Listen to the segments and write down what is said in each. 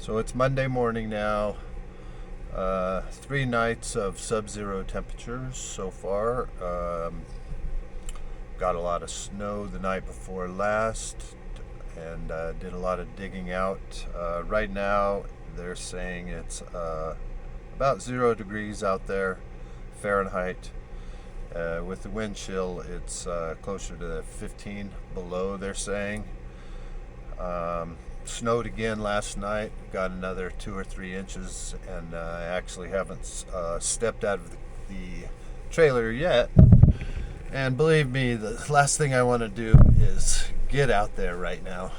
So it's Monday morning now. 3 nights of sub-zero temperatures so far. Got a lot of snow the night before last, and did a lot of digging out. Right now, they're saying it's about 0 degrees out there, Fahrenheit. With the wind chill, it's closer to 15 below, they're saying. Snowed again last night, got another 2 or 3 inches, and I actually haven't stepped out of the trailer yet. And believe me, the last thing I want to do is get out there right now.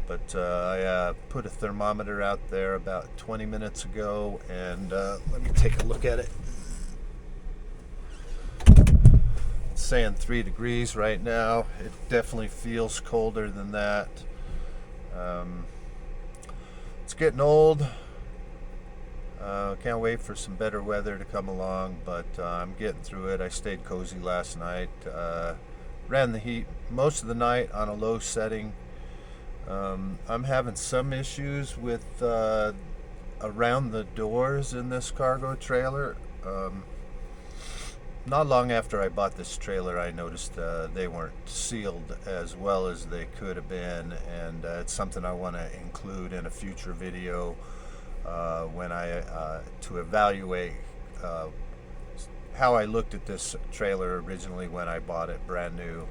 But I put a thermometer out there about 20 minutes ago, and let me take a look at it. It's saying 3 degrees right now. It definitely feels colder than that. It's getting old. Can't wait for some better weather to come along, but I'm getting through it. I stayed cozy last night. Ran the heat most of the night on a low setting. I'm having some issues with around the doors in this cargo trailer. Not long after I bought this trailer, I noticed they weren't sealed as well as they could have been, and it's something I want to include in a future video when to evaluate how I looked at this trailer originally when I bought it brand new.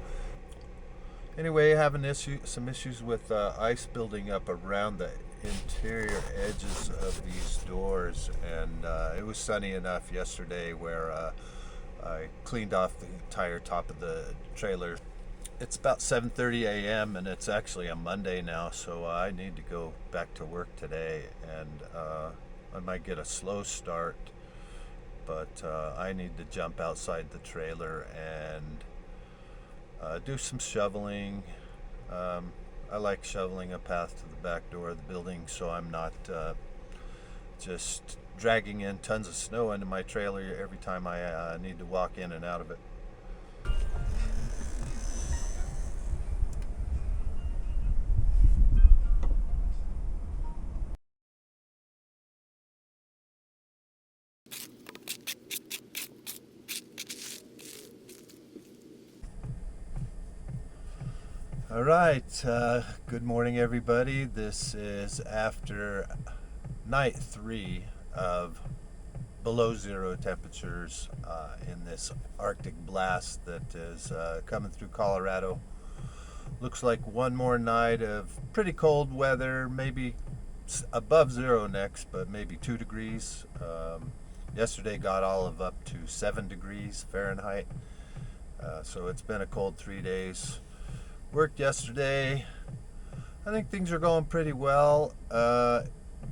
Anyway, having some issues with ice building up around the interior edges of these doors, and it was sunny enough yesterday where I cleaned off the entire top of the trailer. It's about 7:30 a.m. and it's actually a Monday now, so I need to go back to work today, and I might get a slow start, but I need to jump outside the trailer and do some shoveling. I like shoveling a path to the back door of the building, so I'm not just dragging in tons of snow into my trailer every time I need to walk in and out of it. All right, good morning everybody. This is after night 3 of below 0 temperatures in this Arctic blast that is coming through Colorado. Looks like one more night of pretty cold weather, maybe above 0 next, but maybe 2 degrees. Yesterday got all of up to 7 degrees Fahrenheit, so it's been a cold 3 days. Worked yesterday. I think things are going pretty well.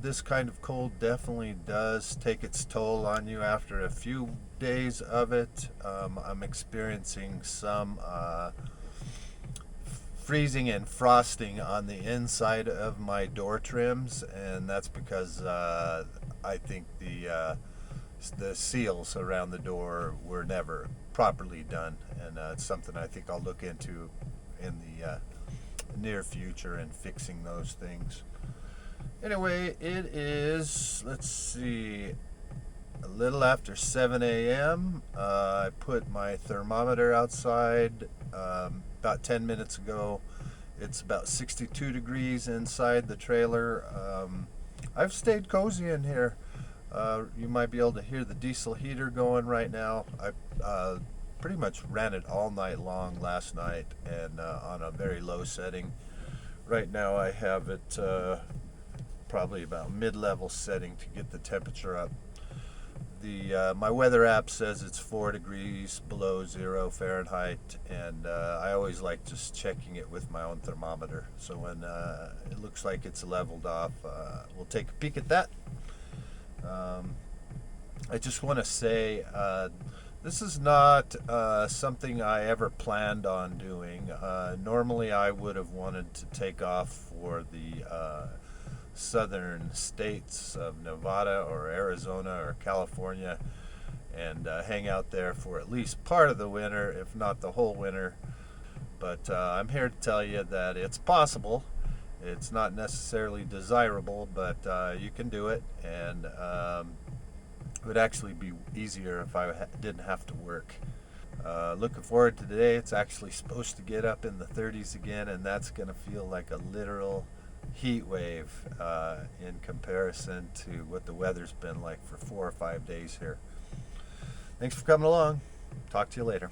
This kind of cold definitely does take its toll on you after a few days of it. I'm experiencing some freezing and frosting on the inside of my door trims, and that's because I think the seals around the door were never properly done, and it's something I think I'll look into in the near future and fixing those things. Anyway, it is, let's see, a little after 7 a.m. I put my thermometer outside about 10 minutes ago. It's about 62 degrees inside the trailer. I've stayed cozy in here. You might be able to hear the diesel heater going right now. I pretty much ran it all night long last night, and on a very low setting. Right now I have it probably about mid-level setting to get the temperature up. My weather app says it's 4 degrees below 0 Fahrenheit, and I always like just checking it with my own thermometer. So when it looks like it's leveled off, we'll take a peek at that. I just want to say this is not something I ever planned on doing. Normally I would have wanted to take off for the southern states of Nevada or Arizona or California and hang out there for at least part of the winter, if not the whole winter. But I'm here to tell you that it's possible. It's not necessarily desirable, but you can do it, and it would actually be easier if I didn't have to work. Looking forward to today. It's actually supposed to get up in the 30s again, and that's going to feel like a literal heat wave in comparison to what the weather's been like for 4 or 5 days here. Thanks for coming along. Talk to you later.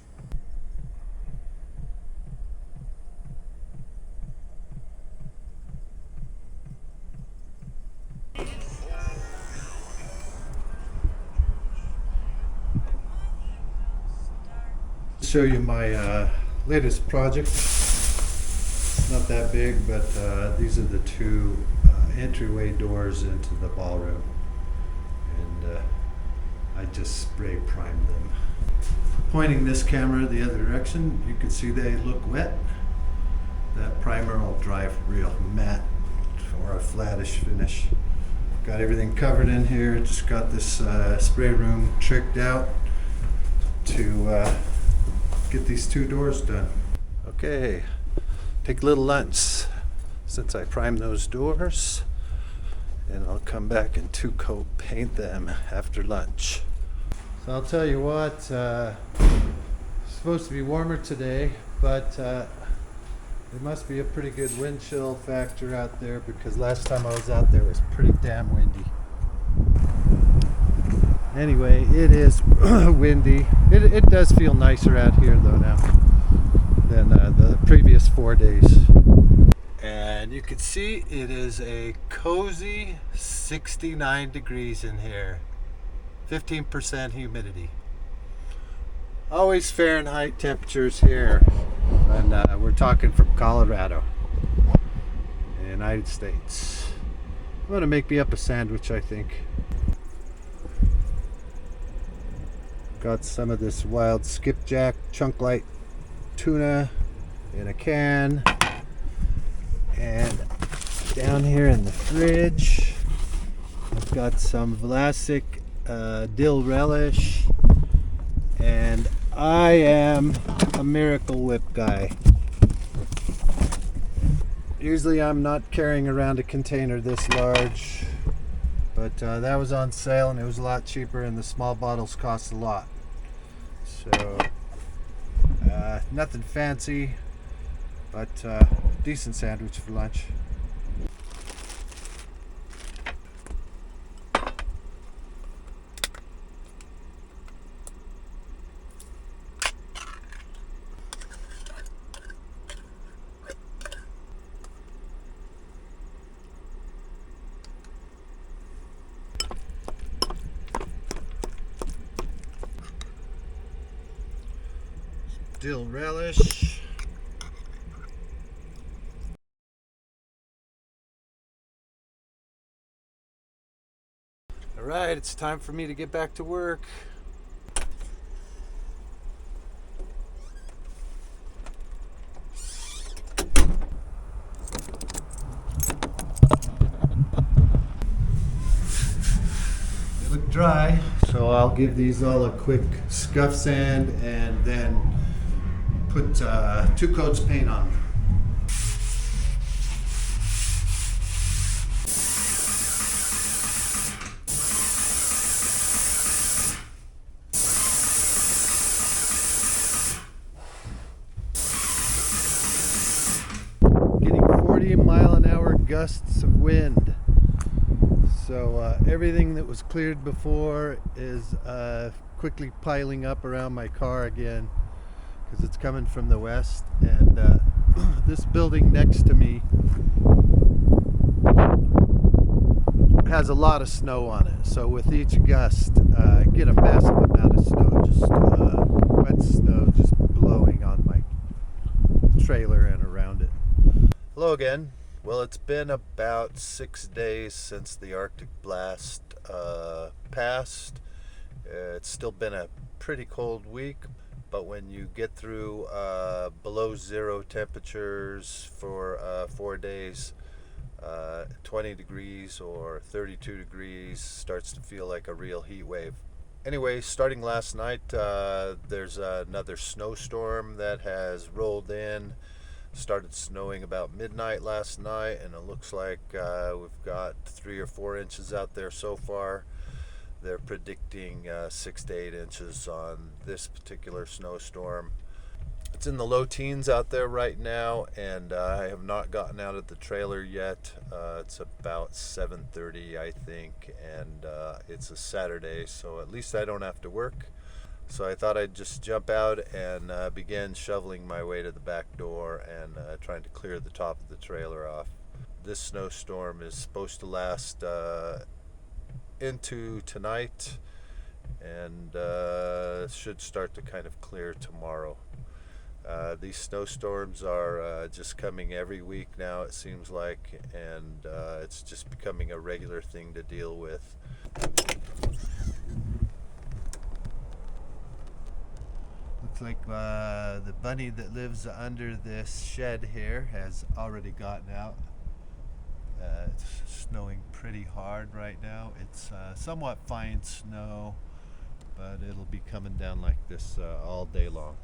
Show you my latest project. It's not that big, but these are the two entryway doors into the ballroom, and I just spray primed them. Pointing this camera the other direction, you can see they look wet. That primer will dry real matte or a flattish finish. Got everything covered in here. Just got this spray room tricked out to get these two doors done. Okay, take a little lunch since I primed those doors, and I'll come back and two coat paint them after lunch. So I'll tell you what, it's supposed to be warmer today, but there must be a pretty good wind chill factor out there, because last time I was out there it was pretty damn windy. Anyway, it is windy. It does feel nicer out here though now than the previous 4 days. And you can see it is a cozy 69 degrees in here. 15% humidity. Always Fahrenheit temperatures here. And we're talking from Colorado, United States. I'm going to make me up a sandwich, I think. Got some of this wild skipjack chunk light tuna in a can, and down here in the fridge I've got some Vlasic dill relish, and I am a Miracle Whip guy. Usually I'm not carrying around a container this large, but that was on sale and it was a lot cheaper, and the small bottles cost a lot. So nothing fancy, but decent sandwich for lunch. Dill relish. All right, it's time for me to get back to work. They look dry, so I'll give these all a quick scuff sand and then put 2 coats paint on them. Getting 40-mile-an-hour gusts of wind. So everything that was cleared before is quickly piling up around my car again, because it's coming from the west, and this building next to me has a lot of snow on it. So with each gust, I get a massive amount of snow, just wet snow just blowing on my trailer and around it. Hello again. Well, it's been about 6 days since the Arctic blast passed. It's still been a pretty cold week, but when you get through below zero temperatures for 4 days, 20 degrees or 32 degrees starts to feel like a real heat wave. Anyway, starting last night, there's another snowstorm that has rolled in. Started snowing about midnight last night, and it looks like we've got 3 or 4 inches out there so far. They're predicting 6 to 8 inches on this particular snowstorm. It's in the low teens out there right now, and I have not gotten out of the trailer yet. It's about 7:30, I think, and it's a Saturday, so at least I don't have to work. So I thought I'd just jump out and begin shoveling my way to the back door and trying to clear the top of the trailer off. This snowstorm is supposed to last into tonight, and should start to kind of clear tomorrow. These snowstorms are just coming every week now, it seems like, and it's just becoming a regular thing to deal with. Looks like the bunny that lives under this shed here has already gotten out. It's snowing pretty hard right now. It's somewhat fine snow, but it'll be coming down like this all day long.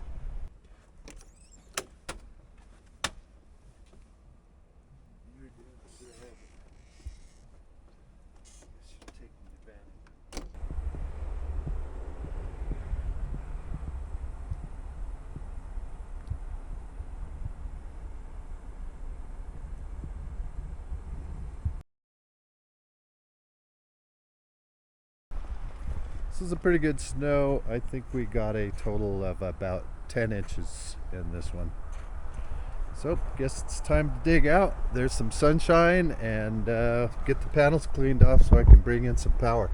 This is a pretty good snow. I think we got a total of about 10 inches in this one. So, guess it's time to dig out. There's some sunshine, and get the panels cleaned off so I can bring in some power.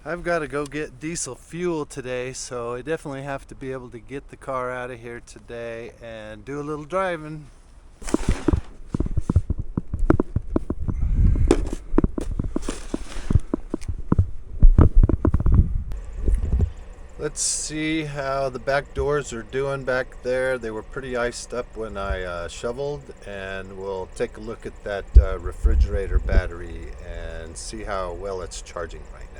I've got to go get diesel fuel today, so I definitely have to be able to get the car out of here today and do a little driving. Let's see how the back doors are doing back there. They were pretty iced up when I shoveled, and we'll take a look at that refrigerator battery and see how well it's charging right now.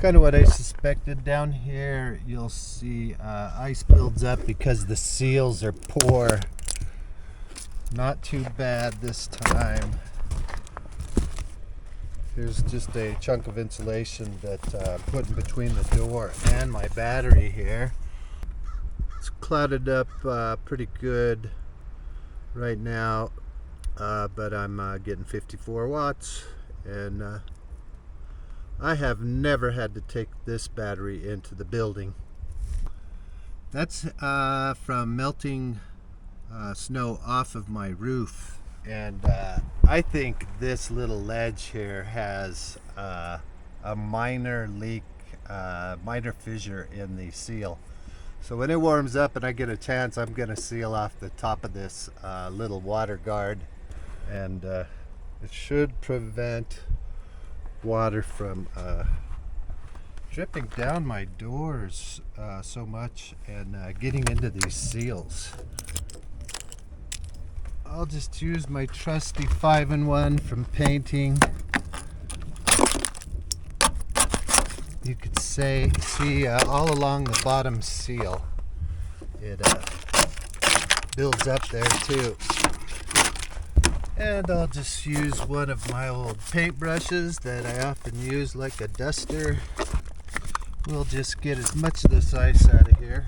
Kind of what I suspected. Down here you'll see ice builds up because the seals are poor. Not too bad this time. Here's just a chunk of insulation that I'm putting between the door and my battery here. It's clouded up pretty good right now, but I'm getting 54 watts, and I have never had to take this battery into the building. That's from melting snow off of my roof, and I think this little ledge here has a minor leak, minor fissure in the seal. So when it warms up and I get a chance, I'm going to seal off the top of this little water guard, and it should prevent water from dripping down my doors so much and getting into these seals. I'll just use my trusty 5-in-1 from painting. You could see all along the bottom seal it builds up there too. And I'll just use one of my old paint brushes that I often use like a duster. We'll just get as much of this ice out of here.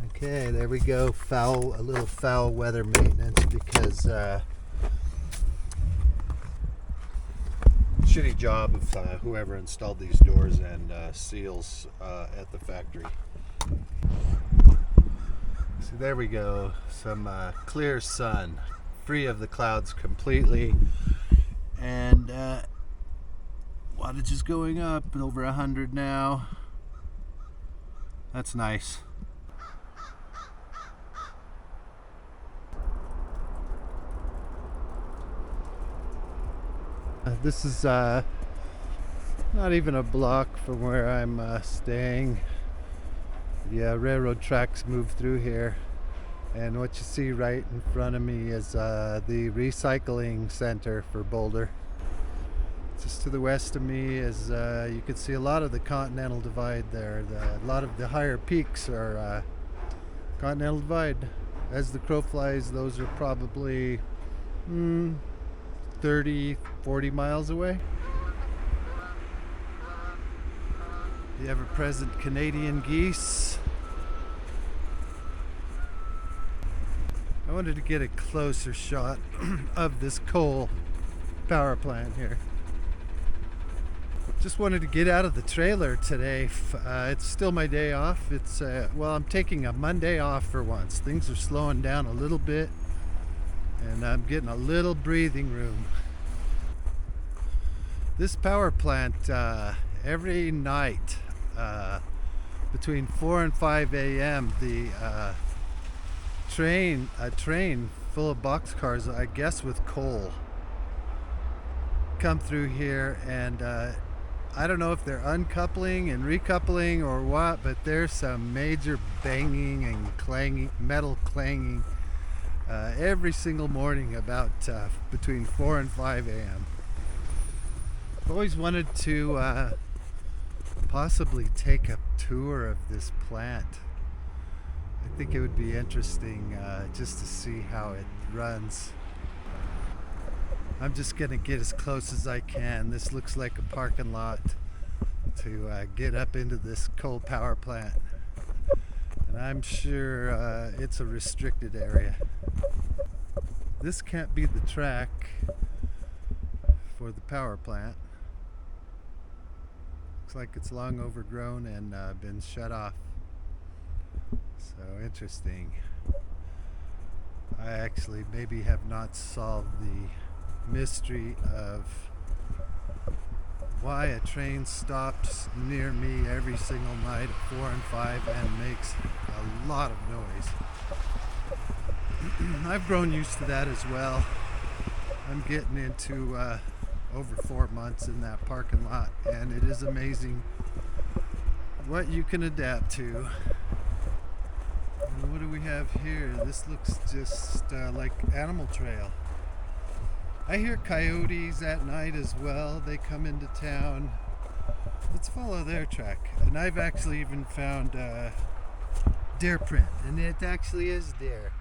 Okay, there we go. A little foul weather maintenance because shitty job of whoever installed these doors and seals at the factory. So there we go, some clear sun, free of the clouds completely, and wattage is going up, over 100 now. That's nice. This is not even a block from where I'm staying. Yeah, railroad tracks move through here, and what you see right in front of me is the recycling center for Boulder. Just to the west of me is you can see a lot of the Continental Divide there. A lot of the higher peaks are Continental Divide. As the crow flies, those are probably 30, 40 miles away. The ever-present Canadian geese. I wanted to get a closer shot of this coal power plant here. Just wanted to get out of the trailer today. It's still my day off. It's well, I'm taking a Monday off for once. Things are slowing down a little bit, and I'm getting a little breathing room. This power plant, every night between 4 and 5 a.m. the a train full of boxcars, I guess with coal, come through here, and I don't know if they're uncoupling and recoupling or what, but there's some major banging and clanging, metal clanging every single morning about between 4 and 5 a.m. I've always wanted to possibly take a tour of this plant. I think it would be interesting just to see how it runs. I'm just gonna get as close as I can. This looks like a parking lot to get up into this coal power plant, and I'm sure it's a restricted area. This can't be the track for the power plant. Looks like it's long overgrown and been shut off. So interesting. I actually maybe have not solved the mystery of why a train stops near me every single night at 4 and 5 and makes a lot of noise. I've grown used to that as well. I'm getting into over 4 months in that parking lot, and it is amazing what you can adapt to. And what do we have here? This looks just like Animal Trail. I hear coyotes at night as well. They come into town. Let's follow their track. And I've actually even found deer print, and it actually is deer.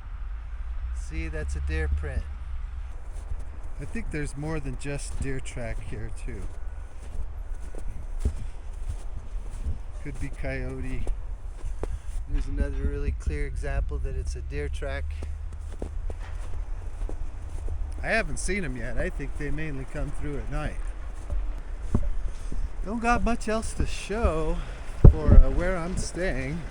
See, that's a deer print. I think there's more than just deer track here too. Could be coyote. There's another really clear example that it's a deer track. I haven't seen them yet. I think they mainly come through at night. Don't got much else to show for where I'm staying.